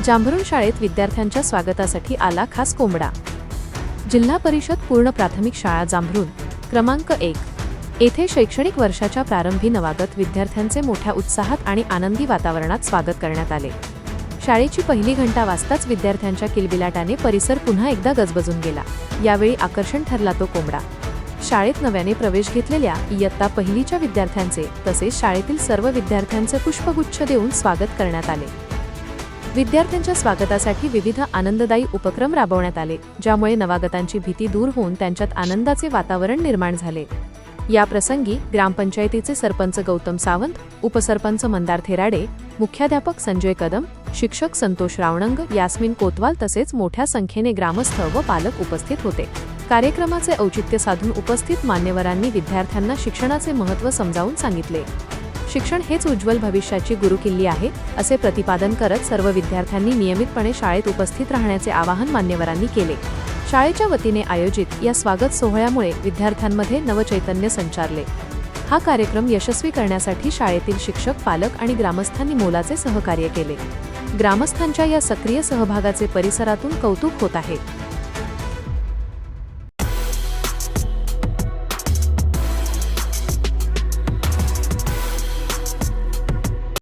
जांभरुण शाळेत विद्यार्थ्यांच्या स्वागतासाठी आला खास कोंबडा। जिल्हा परिषद पूर्ण प्राथमिक शाळा जांभरुण क्रमांक 1 येथे शैक्षणिक वर्षाच्या प्रारंभी नवागत विद्यार्थ्यांचे मोठ्या उत्साहात आणि आनंदी वातावरणात स्वागत करण्यात आले। शाळेची पहिली घंटा वाजताच विद्यार्थ्यांच्या किलबिलाटाने परिसर पुन्हा एकदा गजबजून गेला। यावेळी आकर्षण ठरला तो कोंबडा। शाळेत नव्याने प्रवेश घेतलेल्या इयत्ता पहिलीच्या विद्यार्थ्यांचे तसेच शाळेतील सर्व विद्यार्थ्यांचे पुष्पगुच्छ देऊन स्वागत करण्यात आले। विद्यार्थ्यांच्या स्वागतासाठी विविध आनंददायी उपक्रम राबवण्यात आले, ज्यामुळे नवागतांची भीती दूर होऊन त्यांच्यात आनंदाचे वातावरण निर्माण झाले। या प्रसंगी ग्रामपंचायतीचे सरपंच गौतम सावंत, उपसरपंच मंदार थेराडे, मुख्याध्यापक संजय कदम, शिक्षक संतोष रावणंग, यास्मिन कोतवाल तसेच मोठ्या संख्येने ग्रामस्थ व पालक उपस्थित होते। कार्यक्रमाचे औचित्य साधून उपस्थित मान्यवरांनी विद्यार्थ्यांना शिक्षणाचे महत्त्व समजावून सांगितले। शिक्षण हेच उज्ज्वल भविष्याची गुरुकिल्ली आहे, असे प्रतिपादन करत सर्व विद्यार्थ्यांनी नियमितपणे शाळेत उपस्थित राहण्याचे आवाहन मान्यवरांनी केले। शाळेच्या वतीने आयोजित या स्वागत सोहळ्यामुळे विद्यार्थ्यांमध्ये नवचैतन्य संचारले। हा कार्यक्रम यशस्वी करण्यासाठी शाळेतील शिक्षक, पालक आणि ग्रामस्थांनी मोलाचे सहकार्य केले। ग्रामस्थांच्या या सक्रिय सहभागाचे परिसरातून कौतुक होत आहे।